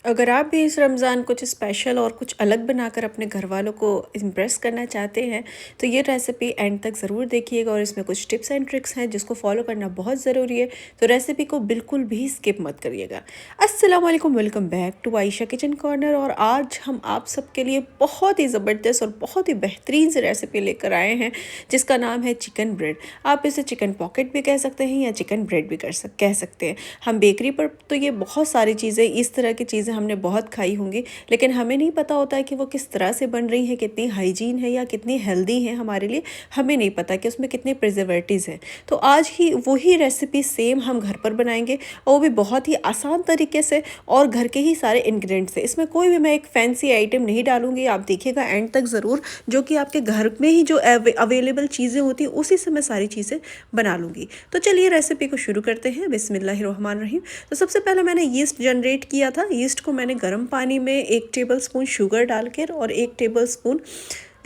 अगर आप भी इस रमज़ान कुछ स्पेशल और कुछ अलग बनाकर अपने घर वालों को इम्प्रेस करना चाहते हैं, तो ये रेसिपी एंड तक ज़रूर देखिएगा और इसमें कुछ टिप्स एंड ट्रिक्स हैं जिसको फॉलो करना बहुत ज़रूरी है। तो रेसिपी को बिल्कुल भी स्किप मत करिएगा। अस्सलाम वालेकुम, welcome back to Ayesha kitchen corner. और आज हम आप सबके लिए बहुत ही ज़बरदस्त और बहुत ही बेहतरीन सी रेसिपी लेकर आए हैं जिसका नाम है चिकन ब्रेड। आप इसे चिकन पॉकेट भी कह सकते हैं या चिकन ब्रेड भी कह सकते हैं। हम बेकरी पर तो ये बहुत सारी चीज़ें, इस तरह की चीज़ें हमने बहुत खाई होंगी, लेकिन हमें नहीं पता होता है कि वो किस तरह से बन रही हैं, कितनी हाइजीन है या कितनी हेल्दी है हमारे लिए। हमें नहीं पता कि उसमें कितने प्रिजर्वेटिव्स हैं। तो आज ही वही रेसिपी सेम हम घर पर बनाएंगे, और वो भी बहुत ही आसान तरीके से और घर के ही सारे इंग्रेडिएंट्स से। इसमें कोई भी मैं एक फैंसी आइटम नहीं डालूंगी, आप देखिएगा एंड तक ज़रूर। जो कि आपके घर में ही जो अवेलेबल चीज़ें होती हैं उसी से मैं सारी चीज़ें बना लूँगी। तो चलिए रेसिपी को शुरू करते हैं। बिस्मिल्लाहिर्रहमानिर्रहीम। तो सबसे पहले मैंने यीस्ट जनरेट किया था। यीस्ट को मैंने गर्म पानी में 1 टेबलस्पून शुगर डालकर और 1 टेबलस्पून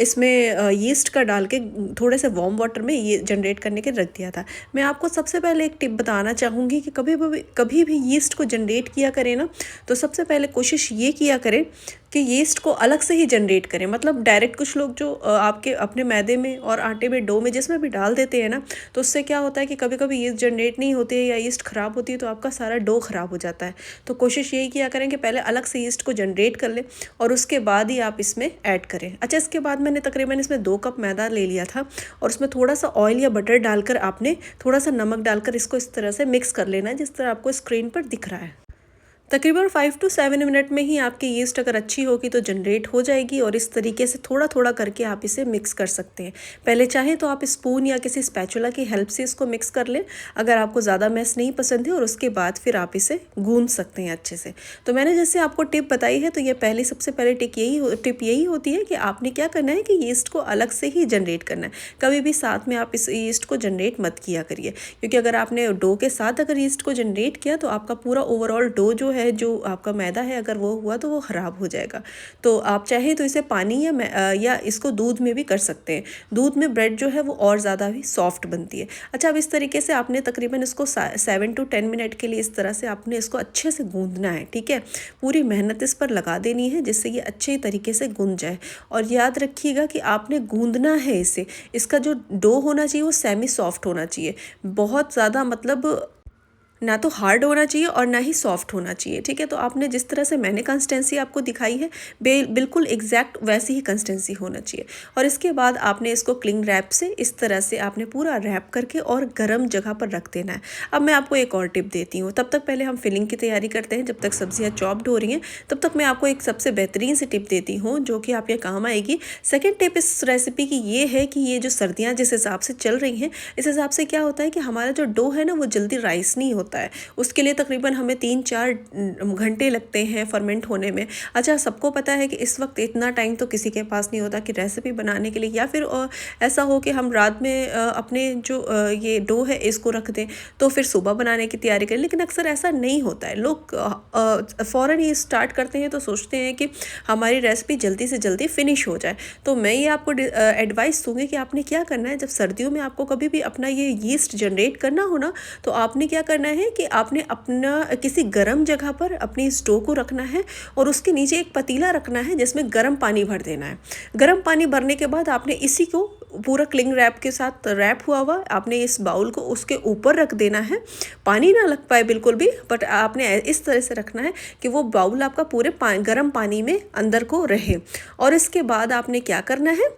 इसमें यीस्ट का डाल के थोड़े से वार्म वाटर में ये जनरेट करने के रख दिया था। मैं आपको सबसे पहले एक टिप बताना चाहूँगी कि कभी भी यीस्ट को जनरेट किया करें ना, तो सबसे पहले कोशिश ये किया करें कि यीस्ट को अलग से ही जनरेट करें। मतलब डायरेक्ट कुछ लोग जो आपके अपने मैदे में और आटे में, डो में, जिसमें भी डाल देते हैं ना, तो उससे क्या होता है कि कभी कभी यीस्ट जनरेट नहीं होती है या यीस्ट ख़राब होती है, तो आपका सारा डो ख़राब हो जाता है। तो कोशिश यही किया करें कि पहले अलग से यीस्ट को जनरेट कर लें और उसके बाद ही आप इसमें ऐड करें। अच्छा, इसके बाद मैंने तकरीबन इसमें 2 कप मैदा ले लिया था और उसमें थोड़ा सा ऑयल या बटर डालकर आपने थोड़ा सा नमक डालकर इसको इस तरह से मिक्स कर लेना है जिस तरह आपको स्क्रीन पर दिख रहा है। तकरीबन 5 to 7 मिनट में ही आपकी यीस्ट अगर अच्छी होगी तो जनरेट हो जाएगी, और इस तरीके से थोड़ा थोड़ा करके आप इसे मिक्स कर सकते हैं। पहले चाहें तो आप स्पून या किसी स्पैचुला की हेल्प से इसको मिक्स कर लें अगर आपको ज़्यादा मैस नहीं पसंद है, और उसके बाद फिर आप इसे गूंद सकते हैं अच्छे से। तो मैंने जैसे आपको टिप बताई है, तो ये सबसे पहले टिप यही होती है कि आपने क्या करना है कि यीस्ट को अलग से ही जनरेट करना है। कभी भी साथ में आप इस यीस्ट को जनरेट मत किया करिए, क्योंकि अगर आपने डो के साथ अगर यीस्ट को जनरेट किया तो आपका पूरा ओवरऑल डो जो है, जो आपका मैदा है, अगर वो हुआ तो वो ख़राब हो जाएगा। तो आप चाहें तो इसे पानी या इसको दूध में भी कर सकते हैं। दूध में ब्रेड जो है वो और ज़्यादा भी सॉफ्ट बनती है। अच्छा, अब इस तरीके से आपने तकरीबन इसको 7 to 10 मिनट के लिए इस तरह से आपने इसको अच्छे से गूंदना है। ठीक है, पूरी मेहनत इस पर लगा देनी है जिससे ये अच्छे तरीके से गूंद जाए। और याद रखिएगा कि आपने गूंदना है इसे। इसका जो डो होना चाहिए वो सेमी सॉफ्ट होना चाहिए। बहुत ज़्यादा मतलब ना तो हार्ड होना चाहिए और ना ही सॉफ्ट होना चाहिए। ठीक है, तो आपने जिस तरह से मैंने कंसिस्टेंसी आपको दिखाई है, बिल्कुल एग्जैक्ट वैसी ही कंसिस्टेंसी होना चाहिए। और इसके बाद आपने इसको क्लिंग रैप से इस तरह से आपने पूरा रैप करके और गर्म जगह पर रख देना है। अब मैं आपको एक और टिप देती हूँ। तब तक पहले हम फिलिंग की तैयारी करते हैं। जब तक सब्जियाँ चॉप्ड हो रही हैं तब तक मैं आपको एक सबसे बेहतरीन सी टिप देती हूँ जो कि आपके काम आएगी। सेकेंड टिप इस रेसिपी की ये है कि ये जो सर्दियाँ जिस हिसाब से चल रही हैं, इस हिसाब से क्या होता है कि हमारा जो डो है ना वो जल्दी राइस नहीं होता है। उसके लिए तकरीबन हमें 3-4 घंटे लगते हैं फर्मेंट होने में। अच्छा, सबको पता है कि इस वक्त इतना टाइम तो किसी के पास नहीं होता कि रेसिपी बनाने के लिए, या फिर ऐसा हो कि हम रात में अपने जो ये डो है इसको रख दें तो फिर सुबह बनाने की तैयारी करें। लेकिन अक्सर ऐसा नहीं होता है। लोग फ़ौरन ही स्टार्ट करते हैं तो सोचते हैं कि हमारी रेसिपी जल्दी से जल्दी फिनिश हो जाए। तो मैं ये आपको एडवाइस दूंगी कि आपने क्या करना है, जब सर्दियों में आपको कभी भी अपना ये यीस्ट जनरेट करना हो ना, तो आपने क्या करना है कि आपने अपना किसी गर्म जगह पर अपनी स्टोव को रखना है और उसके नीचे एक पतीला रखना है जिसमें गर्म पानी भर देना है। गर्म पानी भरने के बाद आपने इसी को पूरा क्लिंग रैप के साथ रैप हुआ हुआ आपने इस बाउल को उसके ऊपर रख देना है। पानी ना लग पाए बिल्कुल भी, बट आपने इस तरह से रखना है कि वो बाउल आपका पूरे गर्म पानी में अंदर को रहे। और इसके बाद आपने क्या करना है,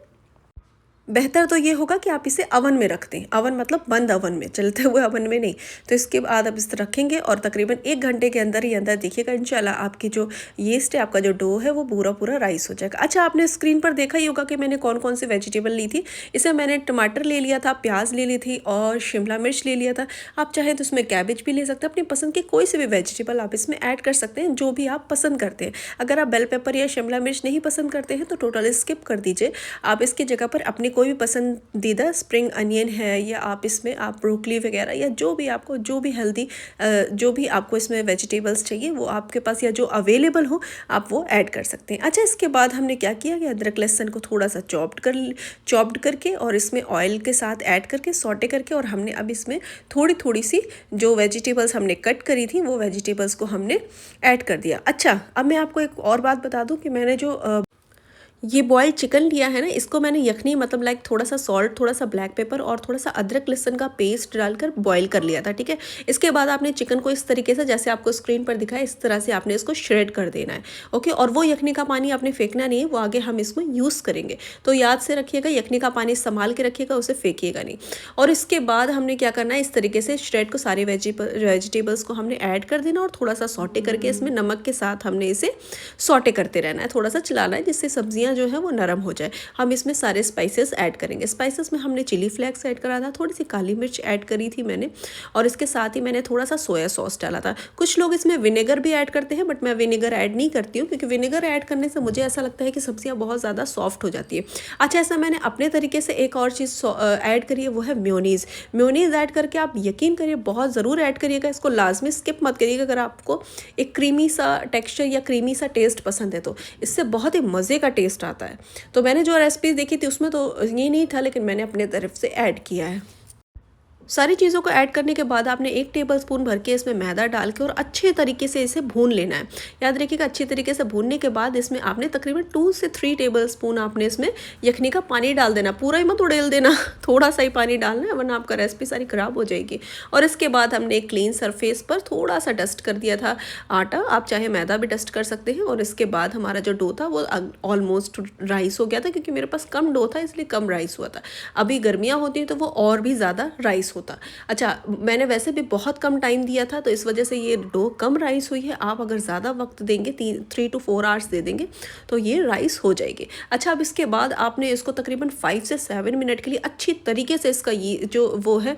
बेहतर तो ये होगा कि आप इसे अवन में रख दें। अवन मतलब बंद अवन में, चलते हुए अवन में नहीं। तो इसके बाद आप इसे रखेंगे और तकरीबन 1 घंटे के अंदर ही अंदर देखिएगा इंशाल्लाह आपकी जो यीस्ट है, आपका जो डो है वो पूरा राइस हो जाएगा। अच्छा, आपने स्क्रीन पर देखा ही होगा कि मैंने कौन कौन सी वेजिटेबल ली थी। इसे मैंने टमाटर ले लिया था, प्याज ले ली थी और शिमला मिर्च ले लिया था। आप चाहें तो इसमें कैबेज भी ले सकते हैं। अपनी पसंद की कोई सी भी वेजिटेबल आप इसमें ऐड कर सकते हैं, जो भी आप पसंद करते हैं। अगर आप बेल पेपर या शिमला मिर्च नहीं पसंद करते हैं तो टोटली स्किप कर दीजिए। आप इसकी जगह पर अपनी कोई भी पसंदीदा स्प्रिंग अनियन है या आप इसमें आप ब्रोकली वगैरह या जो भी आपको जो भी हेल्दी जो भी आपको इसमें वेजिटेबल्स चाहिए वो आपके पास या जो अवेलेबल हो आप वो ऐड कर सकते हैं। अच्छा, इसके बाद हमने क्या किया कि अदरक लहसुन को थोड़ा सा चॉप्ड करके और इसमें ऑयल के साथ ऐड करके सॉटे करके, और हमने अब इसमें थोड़ी थोड़ी सी जो वेजिटेबल्स हमने कट करी थी वो वेजिटेबल्स को हमने ऐड कर दिया। अच्छा, अब मैं आपको एक और बात बता दूं कि मैंने जो ये बॉइल्ड चिकन लिया है ना, इसको मैंने यखनी मतलब लाइक थोड़ा सा सॉल्ट, थोड़ा सा ब्लैक पेपर और थोड़ा सा अदरक लहसुन का पेस्ट डालकर बॉईल कर लिया था, ठीक है। इसके बाद आपने चिकन को इस तरीके से जैसे आपको स्क्रीन पर दिखा है इस तरह से आपने इसको श्रेड कर देना है, ओके। और वो यखनी का पानी आपने फेंकना नहीं है, वो आगे हम इसमें यूज़ करेंगे, तो याद से रखिएगा यखनी का पानी संभाल के रखिएगा, उसे फेंकिएगा नहीं। और इसके बाद हमने क्या करना है, इस तरीके से श्रेड को सारे वेजिटेबल्स को हमने ऐड कर देना और थोड़ा सा सॉटे करके इसमें नमक के साथ हमने इसे सॉटे करते रहना है, थोड़ा सा चलाना है जिससे सब्जियां जो है वो नरम हो जाए। हम इसमें सारे स्पाइसेस ऐड करेंगे। स्पाइसेस में हमने चिली फ्लेक्स ऐड करा था, थोड़ी सी काली मिर्च ऐड करी थी मैंने, और इसके साथ ही मैंने थोड़ा सा सोया सॉस डाला था। कुछ लोग इसमें विनेगर भी ऐड करते हैं, बट मैं विनेगर ऐड नहीं करती हूँ क्योंकि विनेगर ऐड करने से मुझे ऐसा लगता है कि सब्जियाँ बहुत ज़्यादा सॉफ्ट हो जाती है। अच्छा, ऐसा मैंने अपने तरीके से एक और चीज़ ऐड करी है, वो है म्योनीज़। म्योनीज़ ऐड करके आप यकीन करिए बहुत ज़रूर ऐड करिएगा, इसको लाजमी स्किप मत करिएगा अगर आपको एक क्रीमी सा टेक्सचर या क्रीमी सा टेस्ट पसंद है तो। इससे बहुत ही मज़े का टेस्ट आता है। तो मैंने जो रेसिपी देखी थी उसमें तो ये नहीं था, लेकिन मैंने अपने तरफ से ऐड किया है। सारी चीज़ों को ऐड करने के बाद आपने 1 टेबलस्पून भर के इसमें मैदा डाल के और अच्छे तरीके से इसे भून लेना है। याद रखिएगा अच्छी तरीके से भूनने के बाद इसमें आपने तकरीबन 2 से 3 टेबलस्पून आपने इसमें यखनी का पानी डाल देना, पूरा ही मत उड़ेल देना, थोड़ा सा ही पानी डालना है वरना आपका रेसिपी सारी ख़राब हो जाएगी। और इसके बाद हमने एक क्लीन सरफेस पर थोड़ा सा डस्ट कर दिया था आटा, आप चाहे मैदा भी डस्ट कर सकते हैं। और इसके बाद हमारा जो डो था वो ऑलमोस्ट राइस हो गया था, क्योंकि मेरे पास कम डो था इसलिए कम राइस हुआ था। अभी गर्मियाँ होती हैं तो वो और भी ज़्यादा राइस होता। अच्छा, मैंने वैसे भी बहुत कम टाइम दिया था तो इस वजह से ये डो कम राइस हुई है। आप अगर ज़्यादा वक्त देंगे 3 to 4 आवर्स दे देंगे तो ये राइस हो जाएगी। अच्छा, अब इसके बाद आपने इसको तकरीबन 5 से 7 मिनट के लिए अच्छी तरीके से इसका ये जो वो है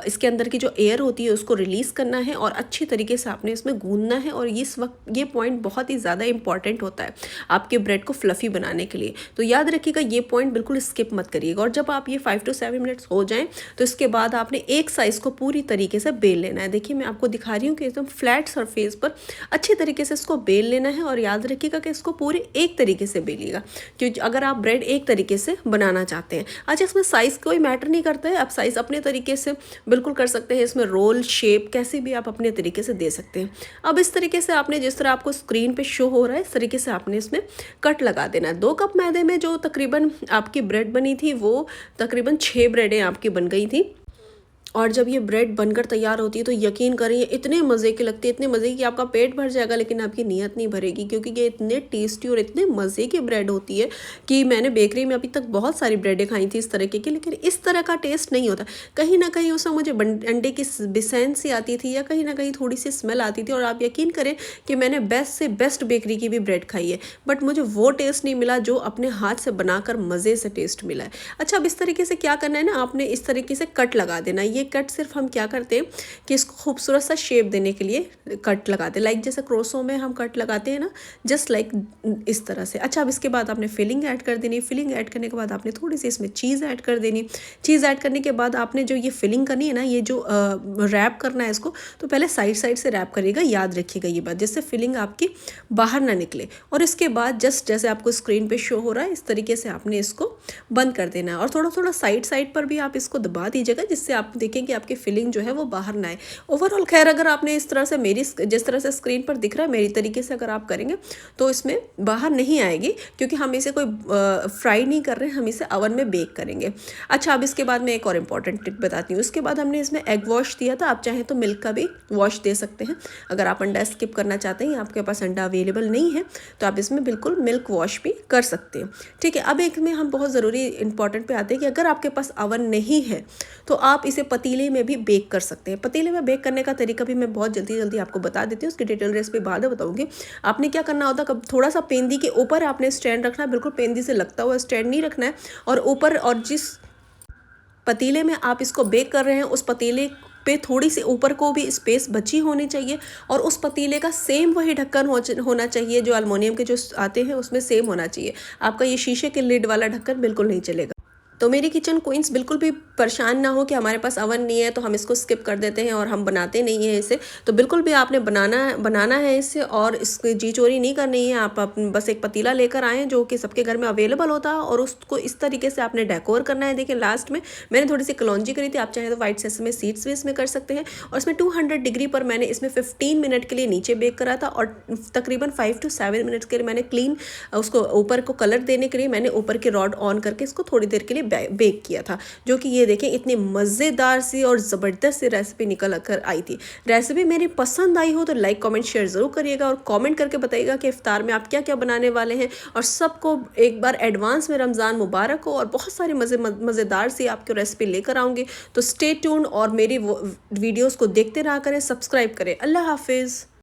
इसके अंदर की जो एयर होती है उसको रिलीज़ करना है और अच्छी तरीके से आपने इसमें गूंदना है। और इस वक्त ये पॉइंट बहुत ही ज़्यादा इंपॉर्टेंट होता है आपके ब्रेड को फ्लफ़ी बनाने के लिए, तो याद रखिएगा ये पॉइंट बिल्कुल स्किप मत करिएगा। और जब आप ये 5 to 7 मिनट्स हो जाएं तो इसके बाद आपने एक साइज़ को पूरी तरीके से बेल लेना है। देखिए मैं आपको दिखा रही हूँ कि एकदम फ्लैट सरफेस पर अच्छी तरीके से इसको बेल लेना है। और याद रखिएगा कि इसको पूरे एक तरीके से बेलिएगा, क्योंकि अगर आप ब्रेड एक तरीके से बनाना चाहते हैं। अच्छा, इसमें साइज़ कोई मैटर नहीं करता है, आप साइज़ अपने तरीके से बिल्कुल कर सकते हैं। इसमें रोल शेप कैसे भी आप अपने तरीके से दे सकते हैं। अब इस तरीके से आपने जिस तरह आपको स्क्रीन पे शो हो रहा है इस तरीके से आपने इसमें कट लगा देना है। 2 कप मैदे में जो तकरीबन आपकी ब्रेड बनी थी वो तकरीबन 6 ब्रेडें आपकी बन गई थी। और जब ये ब्रेड बनकर तैयार होती है तो यकीन करिए इतने मज़े की लगती है, इतने मज़े की कि आपका पेट भर जाएगा लेकिन आपकी नीयत नहीं भरेगी, क्योंकि ये इतने टेस्टी और इतने मज़े की ब्रेड होती है कि मैंने बेकरी में अभी तक बहुत सारी ब्रेडें खाई थी इस तरीके की, लेकिन इस तरह का टेस्ट नहीं होता। कहीं ना कहीं उसमें मुझे अंडे की बिसैन सी आती थी या कहीं ना कहीं थोड़ी सी स्मेल आती थी। और आप यकीन करें कि मैंने बेस्ट से बेस्ट बेकरी की भी ब्रेड खाई है, बट मुझे वो टेस्ट नहीं मिला जो अपने हाथ से बनाकर मज़े से टेस्ट मिला है। अच्छा, अब इस तरीके से क्या करना है ना, आपने इस तरीके से कट लगा देना। ये कट सिर्फ हम क्या करते हैं कि इसको खूबसूरत सा शेप देने के लिए कट लगाते हैं, लाइक जैसे क्रोसो में हम कट लगाते हैं ना, जस्ट लाइक इस तरह से। अच्छा, अब इसके बाद आपने फिलिंग ऐड कर देनी। फिलिंग ऐड करने के बाद आपने थोड़ी सी इसमें चीज़ ऐड कर देनी। चीज़ ऐड करने के बाद आपने जो ये फिलिंग करनी है ना, ये जो रैप करना है इसको, तो पहले साइड साइड से रैप करिएगा, याद रखिएगा ये बात, जिससे फिलिंग आपकी बाहर ना निकले। और इसके बाद जस्ट जैसे आपको स्क्रीन पे शो हो रहा है इस तरीके से आपने इसको बंद कर देना है। और थोड़ा थोड़ा साइड साइड पर भी आप इसको दबा दीजिएगा, जिससे आप देखें कि आपकी फिलिंग जो है वो बाहर ना आए। ओवरऑल खैर अगर आपने इस तरह से मेरी जिस तरह से स्क्रीन पर दिख रहा है मेरी तरीके से अगर आप करेंगे तो इसमें बाहर नहीं आएगी, क्योंकि हम इसे कोई फ्राई नहीं कर रहे हैं, हम इसे अवन में बेक करेंगे। अच्छा, अब इसके बाद मैं एक और इम्पॉर्टेंट टिप बताती हूँ। उसके बाद हमने इसमें एग वॉश दिया था, आप चाहें तो मिल्क का भी वॉश दे सकते हैं। अगर आप अंडा स्किप करना चाहते हैं या आपके पास अंडा अवेलेबल नहीं है तो आप इसमें बिल्कुल मिल्क वॉश भी कर सकते हैं, ठीक है। अब एक में हम बहुत ज़रूरी इंपॉर्टेंट पे आते हैं कि अगर आपके पास अवन नहीं है तो आप इसे पतीले में भी बेक कर सकते हैं। पतीले में बेक करने का तरीका भी मैं बहुत जल्दी जल्दी आपको बता देती हूँ, उसकी डिटेल रेसिपी बाद में बताऊंगी। आपने क्या करना होता है, कब थोड़ा सा पेंदी के ऊपर आपने स्टैंड रखना है, बिल्कुल पेंदी से लगता हुआ स्टैंड नहीं रखना है। और ऊपर, और जिस पतीले में आप इसको बेक कर रहे हैं उस पतीले पे थोड़ी सी ऊपर को भी स्पेस बची होनी चाहिए। और उस पतीले का सेम वही ढक्कन होना चाहिए जो एल्युमिनियम के जो आते हैं उसमें सेम होना चाहिए। आपका ये शीशे के लिड वाला ढक्कन बिल्कुल नहीं चलेगा। तो मेरी किचन क्वींस बिल्कुल भी परेशान ना हो कि हमारे पास अवन नहीं है तो हम इसको स्किप कर देते हैं और हम बनाते नहीं हैं इसे। तो बिल्कुल भी आपने बनाना है इसे, और इसकी जी चोरी नहीं करनी है। आप बस एक पतीला लेकर आएँ जो कि सबके घर में अवेलेबल होता है, और उसको इस तरीके से आपने डेकोर करना है। देखिए लास्ट में मैंने थोड़ी सी कलौंजी करी थी, आप चाहें तो व्हाइट सेसमे सीड्स भी इसमें कर सकते हैं। और इसमें 200 डिग्री पर मैंने इसमें 15 मिनट के लिए नीचे बेक करा था, और तकरीबन 5 to 7 मिनट्स के लिए मैंने क्लीन उसको ऊपर को कलर देने के लिए मैंने ऊपर की रॉड ऑन करके इसको थोड़ी देर के लिए बेक किया था। जो कि ये देखें इतनी मज़ेदार सी और ज़बरदस्त सी रेसिपी निकल कर आई थी। रेसिपी मेरी पसंद आई हो तो लाइक कमेंट शेयर ज़रूर करिएगा, और कमेंट करके बताइएगा कि इफ्तार में आप क्या क्या बनाने वाले हैं। और सबको एक बार एडवांस में रमज़ान मुबारक हो, और बहुत सारी मज़ेदार सी आपको रेसिपी लेकर आऊँगी। तो स्टे ट्यून और मेरी वीडियोज़ को देखते रहा करें, सब्सक्राइब करें। अल्लाह हाफिज़।